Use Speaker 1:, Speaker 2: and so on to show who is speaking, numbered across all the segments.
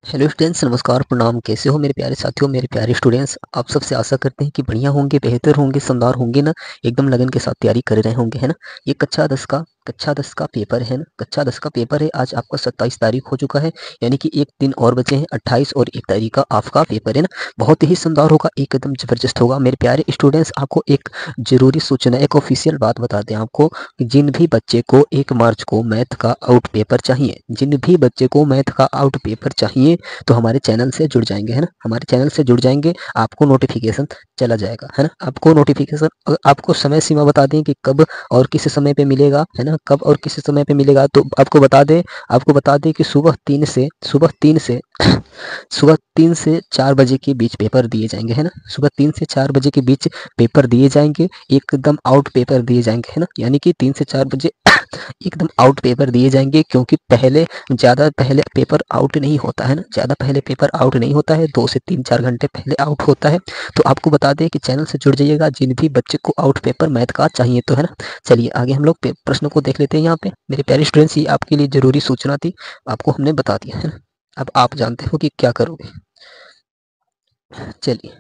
Speaker 1: Hello students, नमस्कार, प्रणाम। कैसे हो मेरे प्यारे साथियों, मेरे प्यारे स्टूडेंट्स। आप सबसे आशा करते हैं कि बढ़िया होंगे, बेहतर होंगे, शानदार होंगे ना। एकदम लगन के साथ तैयारी कर रहे होंगे, है ना। ये कक्षा 10 का पेपर है ना। कक्षा 10 का पेपर है। आज आपका 27 तारीख हो चुका है, यानी कि एक दिन और बचे हैं। 28 और 1 तारीख का आपका पेपर है ना। बहुत ही शानदार होगा, एकदम जबरदस्त होगा मेरे प्यारे स्टूडेंट्स। आपको एक जरूरी सूचना, एक ऑफिशियल बात बता दें आपको कि जिन भी बच्चे को 1 मार्च को मैथ का आउट पेपर चाहिए, जिन भी बच्चे को मैथ का आउट पेपर चाहिए, तो हमारे चैनल से जुड़ जाएंगे, है ना। हमारे चैनल से जुड़ जाएंगे, आपको नोटिफिकेशन चला जाएगा, है ना। आपको नोटिफिकेशन, आपको समय सीमा बता दें कि कब और किस समय पे मिलेगा, है ना। कब और किस समय पे मिलेगा, तो आपको बता दें कि सुबह 3 से 4 बजे के बीच पेपर दिए जाएंगे, है ना। सुबह 3 से 4 बजे के बीच पेपर दिए जाएंगे, एकदम आउट पेपर दिए जाएंगे, है ना। यानी कि 3 से 4 बजे एकदम आउट पेपर दिए जाएंगे, क्योंकि ज़्यादा पहले पेपर आउट नहीं होता है ना। ज़्यादा पहले पेपर आउट नहीं होता है, 2 से 3-4 घंटे पहले आउट होता है। तो आपको बता दें कि चैनल से जुड़ जाइएगा, जिन भी बच्चे को आउट पेपर मैथ का चाहिए तो, है ना। चलिए आगे हम लोग प्रश्नों को देख लेते हैं। यहाँ पे मेरे प्यारे स्टूडेंट्स, ये आपके लिए जरूरी सूचना थी, आपको हमने बता दिया, है ना। अब आप जानते हो कि क्या करोगे। चलिए,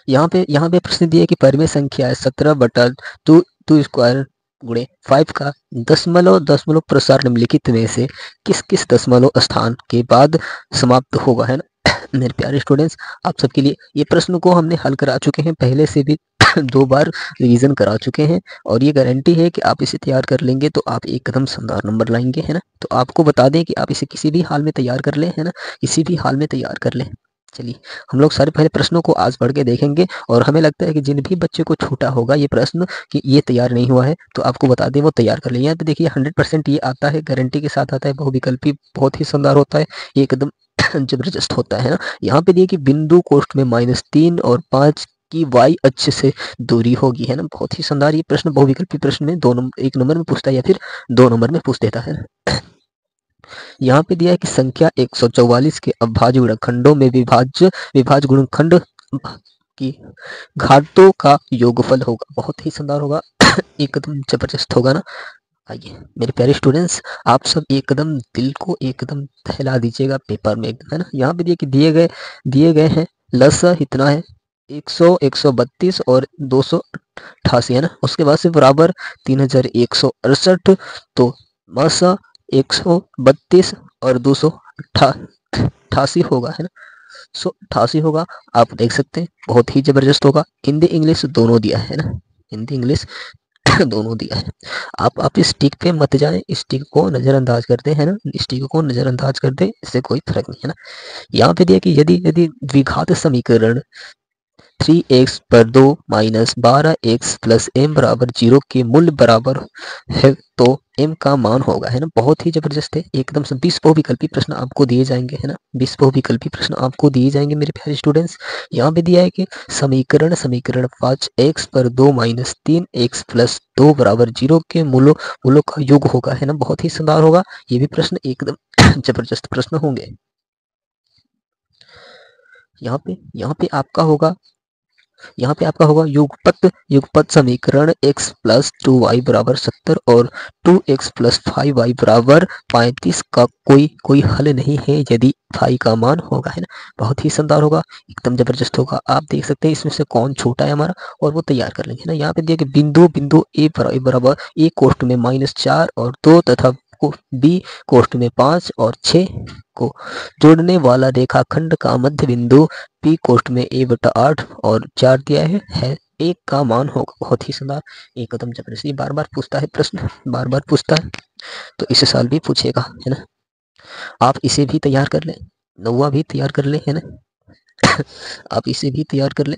Speaker 1: यहाँ पे प्रश्न दिया है कि परिमेय संख्या है 17/2 गुणे 5 का दशमलव प्रसार निम्नलिखित में से किस किस दशमलव स्थान के बाद समाप्त होगा, है ना। मेरे प्यारे स्टूडेंट्स, आप सबके लिए ये प्रश्न को हमने हल करा चुके हैं पहले से भी 2 बार रिवीजन करा चुके हैं, और ये गारंटी है कि आप इसे तैयार कर लेंगे तो आप एकदम शानदार नंबर लाएंगे, है ना। तो आपको बता दें कि आप इसे किसी भी हाल में तैयार कर लें, है ना। किसी भी हाल में तैयार कर लें। चलिए, हम लोग सारे पहले प्रश्नों को आज पढ़ के देखेंगे, और हमें लगता है कि जिन भी बच्चे को छूटा होगा ये प्रश्न कि ये तैयार नहीं हुआ है, तो आपको बता दें वो तैयार कर ले। यहाँ पे देखिए 100% ये आता है, गारंटी के साथ आता है, बहुविकल्पी बहुत ही शानदार होता है, ये एकदम जबरदस्त होता है ना। यहाँ पे देखिए बिंदु कोष्ठ में -3 और 5 की वाई अक्ष से दूरी होगी, है ना। बहुत ही शानदार ये प्रश्न बहुविकल्पी प्रश्न में 1 नंबर में पूछता है या फिर 2 नंबर में पूछ देता है। यहाँ पे दिया है कि संख्या 144 के अविभाज्य गुणनखंडों में विभाज्य गुणनखंड की घातों का योगफल होगा। बहुत ही शानदार होगा, एकदम जबरदस्त होगा ना। आइए मेरे प्यारे स्टूडेंट्स, आप सब एकदम दिल को एकदम दहला दीजिएगा पेपर में एकदम, है ना। यहाँ पे दिए गए हैं लसा इतना है 100, 132 और 288, है ना। उसके बाद से बराबर 3168, तो मासा 132 और 288 होगा, है ना। 188 होगा। आप देख सकते हैं बहुत ही जबरदस्त होगा। हिंदी इंग्लिश दोनों दिया है ना, हिंदी इंग्लिश दोनों दिया है। आप इस टिक पे मत जाएं, इस टिक को नजरअंदाज कर दे, है ना। इस टिक को नजरअंदाज कर दे, इससे कोई फर्क नहीं, है ना। यहाँ पे दिया कि यदि यदि द्विघात समीकरण 3x/2 minus 12x plus m बराबर 0 के मूल्य बराबर है, तो m का मान होगा, है ना। बहुत ही जबरदस्त है, एकदम से 20 बहुविकल्पी प्रश्न आपको दिए जाएंगे, है ना। 20 बहुविकल्पी प्रश्न आपको दिए जाएंगे मेरे प्यारे स्टूडेंट्स। यहाँ पे दिया है कि समीकरण 5x/2 माइनस 3x प्लस 2 बराबर 0 के मूलों का योग होगा, है ना। बहुत ही शानदार होगा, ये भी प्रश्न एकदम जबरदस्त प्रश्न होंगे। यहाँ पे आपका होगा युगपत समीकरण x प्लस 2y बराबर 70 और 2x प्लस 5y बराबर 35 का कोई हल नहीं है यदि फाई का मान होगा, है ना। बहुत ही शानदार होगा, एकदम जबरदस्त होगा। आप देख सकते हैं इसमें से कौन छोटा है हमारा, और वो तैयार कर लेंगे, है ना। यहाँ पे दिया कि बिंदु ए बराबर ए कोष्ठ में -4 और 2 तथा बी कोष्ठ में 5 और 6 को जोड़ने वाला रेखाखंड का मध्य बिंदु पी कोष्ठ में a/8 और 4 दिया है, एक का मान होगा। बहुत ही शानदार, एकदम जबरदस्त। बार बार पूछता है प्रश्न, बार बार पूछता है, तो इस साल भी पूछेगा, है ना। आप इसे भी तैयार कर लें, नौवा भी तैयार कर लें, है ना। आप इसे भी तैयार कर लें।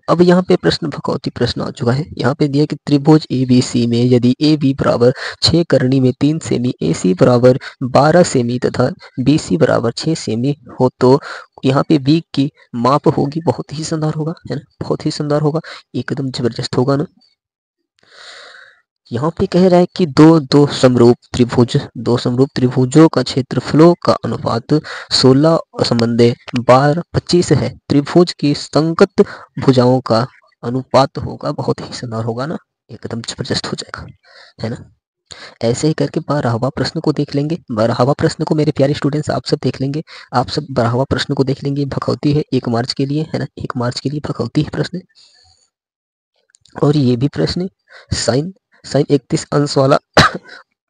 Speaker 1: अब यहाँ पे प्रश्न भगवती प्रश्न आ चुका है। यहाँ पे दिया कि त्रिभुज ABC में यदि AB बराबर 6 करनी में 3 सेमी, AC बराबर 12 सेमी तथा BC बराबर 6 सेमी हो, तो यहाँ पे B की माप होगी। बहुत ही शानदार होगा, है ना। बहुत ही शानदार होगा, एकदम जबरदस्त होगा ना। यहाँ पे कह रहा है कि दो समरूप त्रिभुजों का क्षेत्रफलों का अनुपात 16 संबंधे 25 है। त्रिभुज की संगत भुजाओं का अनुपात होगा। बहुत ही शानदार होगा ना, एकदम जबरदस्त हो जाएगा, है ना। ऐसे ही करके 12वां प्रश्न को देख लेंगे। 12वां प्रश्न को मेरे प्यारे स्टूडेंट्स आप सब देख लेंगे। आप सब 12वां प्रश्न को देख लेंगे। भखौती है 1 मार्च के लिए, है ना, 1 मार्च के लिए भखौती है प्रश्न। और ये भी प्रश्न साइन 31 अंश वाला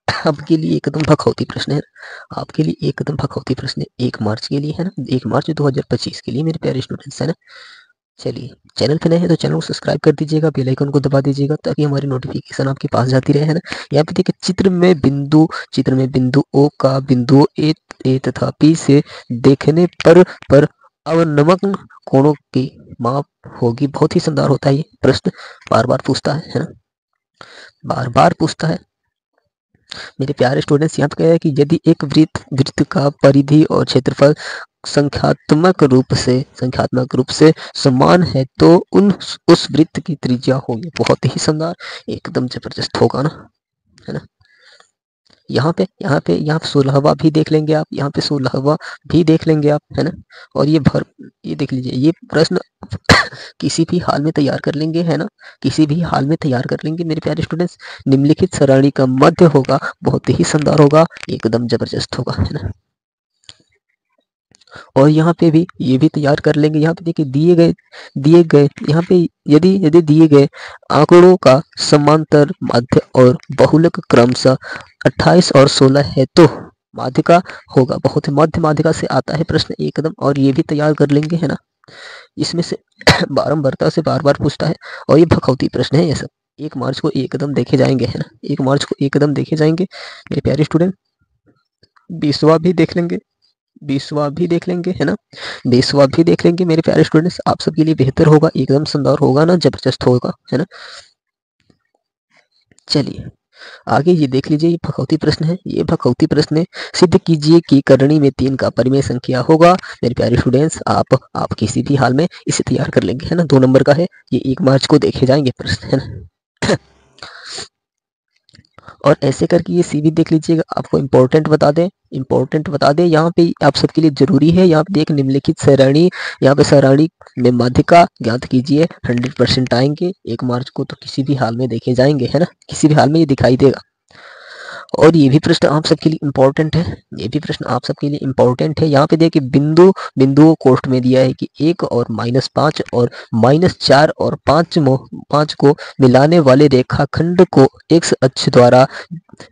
Speaker 1: आपके लिए एकदम भखौती प्रश्न है। आपके लिए एकदम भखौती प्रश्न है 1 मार्च के लिए, है ना, 1 मार्च 2025 के लिए मेरे प्यारे स्टूडेंट्स, है ना। चलिए, चैनल पे नए हैं तो चैनल को सब्सक्राइब कर दीजिएगा, बेल आइकन को दबा दीजिएगा ताकि हमारी नोटिफिकेशन आपके पास जाती रहे, है ना। यहाँ पे देखिए चित्र में बिंदु ओ का बिंदु ए तथा पी से देखने पर अवनमन कोणों की माप होगी। बहुत ही शानदार होता है ये प्रश्न, बार बार पूछता है ना, बार बार पूछता है मेरे प्यारे स्टूडेंट्स। यहाँ पे कह रहा है कि यदि एक वृत्त का परिधि और क्षेत्रफल संख्यात्मक रूप से समान है तो उस वृत्त की त्रिज्या होगी। बहुत ही शानदार, एकदम जबरदस्त होगा ना, है ना। यहाँ पे 16वां भी देख लेंगे आप, यहाँ पे 16वां भी देख लेंगे आप, है ना। और ये देख लीजिए, ये प्रश्न किसी भी हाल में तैयार कर लेंगे, है ना, किसी भी हाल में तैयार कर लेंगे मेरे प्यारे स्टूडेंट्स। निम्नलिखित सरणी का मध्य होगा, बहुत ही शानदार होगा, एकदम जबरदस्त होगा, है ना। और यहाँ पे भी ये भी तैयार कर लेंगे। यहाँ पे देखिए दिए गए यहाँ पे यदि दिए गए आंकड़ों का समांतर माध्य और बहुलक क्रमशः 28 और 16 है तो माध्यिका होगा। बहुत ही मध्य माध्यिका से आता है प्रश्न एकदम, और ये भी तैयार कर लेंगे, है ना। इसमें से बारंबारता से बार बार पूछता है और ये भखौती प्रश्न है ये सब। 1 मार्च को एकदम देखे जाएंगे, है ना, 1 मार्च को एकदम देखे जाएंगे मेरे प्यारे स्टूडेंट। 20वां भी देख लेंगे, 20वां भी देख लेंगे, है ना, 20वां भी देख लेंगे मेरे प्यारे स्टूडेंट्स। आप सबके लिए बेहतर होगा, एकदम शानदार होगा ना, जबरदस्त होगा, है ना। चलिए आगे ये देख लीजिए, ये भखौती प्रश्न है। ये भखौती प्रश्न सिद्ध कीजिए कि करणी में 3 का परिमेय संख्या होगा। मेरे प्यारे स्टूडेंट्स, आप किसी भी हाल में इसे तैयार कर लेंगे, है ना। 2 नंबर का है ये, 1 मार्च को देखे जाएंगे प्रश्न, है ना। और ऐसे करके ये सीवी देख लीजिएगा, आपको इम्पोर्टेंट बता दें यहाँ पे आप सबके लिए जरूरी है। यहाँ पे देख निम्नलिखित सरणी, यहाँ पे सरणी में माध्यिका ज्ञात कीजिए। 100% आएंगे 1 मार्च को तो किसी भी हाल में देखे जाएंगे, है ना, किसी भी हाल में ये दिखाई देगा। और ये भी प्रश्न आप सबके लिए इम्पोर्टेंट है, ये भी प्रश्न आप सबके लिए इम्पोर्टेंट है। यहाँ पे देखिए बिंदुओं कोष्ठ में दिया है कि 1 और -5 और -4 और 5 को मिलाने वाले रेखाखंड को x अक्ष द्वारा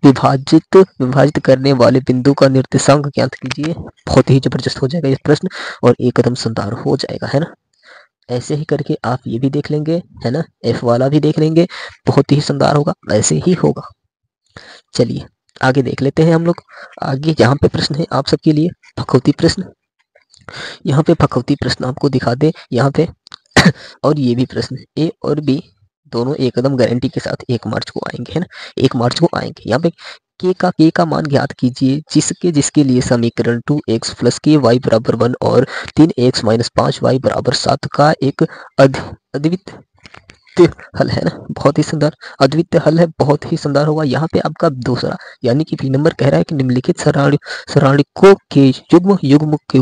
Speaker 1: विभाजित करने वाले बिंदु का निर्देशांक ज्ञात कीजिए। बहुत ही जबरदस्त हो जाएगा ये प्रश्न और एकदम शानदार हो जाएगा, है ना। ऐसे ही करके आप ये भी देख लेंगे, है ना, F वाला भी देख लेंगे, बहुत ही शानदार होगा, ऐसे ही होगा। चलिए आगे देख लेते हैं हम लोग। आगे यहाँ पे प्रश्न है आप सबके लिए भखौती प्रश्न। यहाँ पे भखौती प्रश्न आपको दिखा दे यहाँ पे और ये भी प्रश्न ए और बी दोनों एकदम गारंटी के साथ 1 मार्च को आएंगे, है ना, 1 मार्च को आएंगे। यहाँ पे के का मान ज्ञात कीजिए जिसके लिए समीकरण 2x + k y = 1 और 3x - 5y = 7 का एक अद्वितीय हल है ना। बहुत ही शानदार अद्वितीय हल है, बहुत ही शानदार होगा। यहाँ पे आपका दूसरा यानी कि बी नंबर कह रहा है कि निम्नलिखित सरणिकों के युग्म के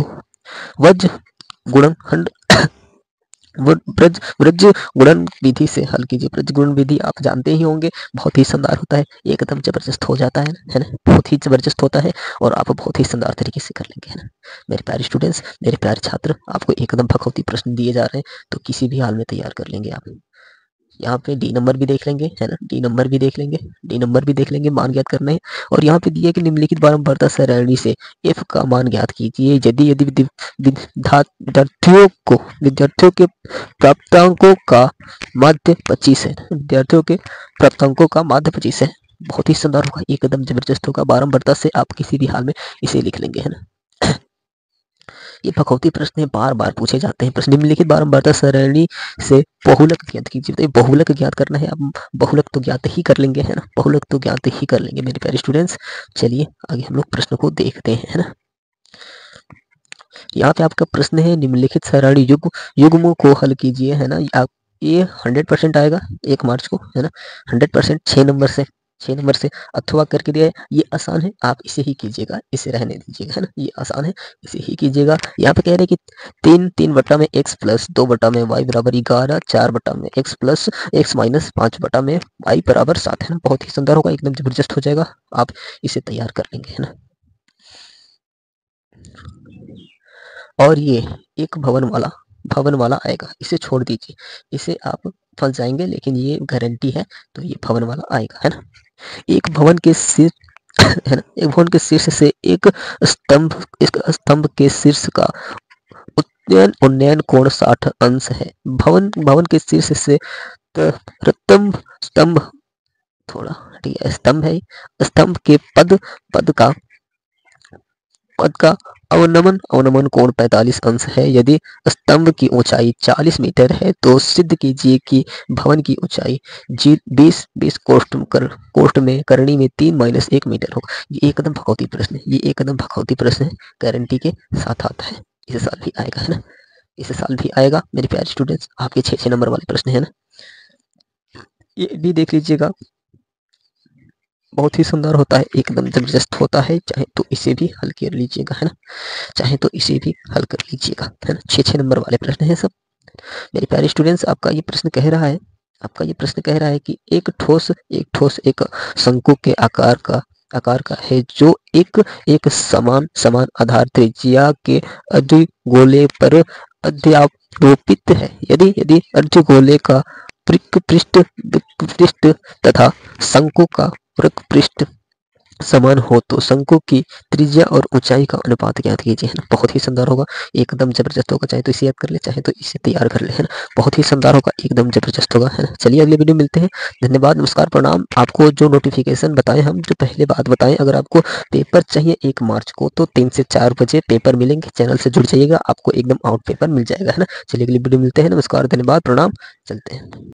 Speaker 1: वज्र गुणनखंड ब्रज गुणन विधि से हल कीजिए। ब्रज गुणन विधि आप जानते ही होंगे, बहुत ही शानदार होता है, एकदम जबरदस्त हो जाता है ना, बहुत ही जबरदस्त होता है और आप बहुत ही शानदार तरीके से कर लेंगे, है ना। मेरे प्यारे स्टूडेंट्स, मेरे प्यारे छात्र, आपको एकदम भखौती प्रश्न दिए जा रहे हैं तो किसी भी हाल में तैयार कर लेंगे आप। यहाँ पे डी नंबर भी देख लेंगे, है ना, डी नंबर भी देख लेंगे, मान ज्ञात करना है। और यहाँ पे दिया कि निम्नलिखित बारंबारता सरणी से f का मान ज्ञात कीजिए यदि विद्यार्थियों के प्राप्तांकों का माध्य 25 है। विद्यार्थियों के प्राप्तांकों का माध्य 25 है, बहुत ही शानदार होगा, एकदम जबरदस्त होगा। बारंबारता से आप किसी भी हाल में इसे लिख लेंगे, है ना। ये भखौती प्रश्न बार बार पूछे जाते हैं प्रश्न। निम्नलिखित बारंबारता सरणी से बहुलक ज्ञात कीजिए। तो बहुलक ज्ञात करना है, अब बहुलक तो ज्ञात ही कर लेंगे, है ना, बहुलक तो ज्ञात ही कर लेंगे मेरे प्यारे स्टूडेंट्स। चलिए आगे हम लोग प्रश्न को देखते हैं, है ना। यहाँ पे आपका प्रश्न है निम्नलिखित सरणी युग्मों को हल कीजिए, है ना। आप ये 100% आएगा 1 मार्च को, है ना, 100% 6 नंबर से 6 नंबर से अथवा करके दिया है, ये आसान है, आप इसे ही कीजिएगा, इसे रहने दीजिएगा, है ना, ये आसान है, इसे ही कीजिएगा। यहाँ पे कह रहे हैं कि 3 बटा में x प्लस 2 बटा में y बराबर 11, 4 बटा में x प्लस x माइनस 5 बटा में y बराबर 7, है ना, बहुत ही शानदार होगा, एकदम जबरदस्त हो जाएगा, आप इसे तैयार कर लेंगे, है ना। और ये एक भवन वाला आएगा, इसे छोड़ दीजिए, इसे आप फंस जाएंगे, लेकिन ये गारंटी है, तो ये भवन वाला आएगा, है ना। एक भवन के शीर्ष है ना, एक भवन के शीर्ष से एक स्तंभ, इस स्तंभ के शीर्ष का उन्नयन कोण 60 अंश है। भवन भवन के शीर्ष से स्तंभ स्तंभ थोड़ा ठीक है, स्तंभ है, स्तंभ के पद का अवनमन कोण 45 अंश है। यदि स्तंभ की ऊंचाई 40 मीटर है तो सिद्ध कीजिए कि भवन की ऊंचाई 20 कोष्ठ में करनी में 3 माइनस 1 मीटर होगा। ये एकदम भगवती प्रश्न है, ये एकदम भगवती प्रश्न है, गारंटी के साथ आता है, इस साल भी आएगा, है ना, इस साल भी आएगा मेरे प्यारे स्टूडेंट्स, आपके 6 नंबर वाले प्रश्न है ना, ये भी देख लीजिएगा, बहुत ही सुंदर होता है, एकदम जबरदस्त होता है, चाहे तो इसे भी हल कर लीजिएगा, है ना, चाहे तो इसे भी हल कर लीजिएगा, है ना। 6 नंबर वाले प्रश्न है सब मेरे प्यारे स्टूडेंट्स। आपका ये प्रश्न कह रहा है, आपका ये प्रश्न कह रहा है कि एक ठोस एक शंकु के आकार का है जो एक समान आधार त्रिज्या के अर्धगोले पर अध्यारोपित है। यदि यदि अर्धगोले का पृष्ठ तथा शंकु का पृष्ठ समान हो तो शंकु की त्रिज्या और ऊंचाई का अनुपात ज्ञात कीजिए, है ना, बहुत ही शानदार होगा, एकदम जबरदस्त होगा, चाहे तो इसे याद कर ले, चाहे तो इसे तैयार कर ले, है ना, बहुत ही शानदार होगा, एकदम जबरदस्त होगा, है ना। चलिए अगले वीडियो में मिलते हैं, धन्यवाद, नमस्कार, प्रणाम। आपको जो नोटिफिकेशन बताए, हम जो पहले बात बताएं, अगर आपको पेपर चाहिए 1 मार्च को तो 3 से 4 बजे पेपर मिलेंगे, चैनल से जुड़ जाइएगा, आपको एकदम आउट पेपर मिल जाएगा, है ना। चलिए अगले वीडियो मिलते हैं, नमस्कार, धन्यवाद, प्रणाम, चलते हैं।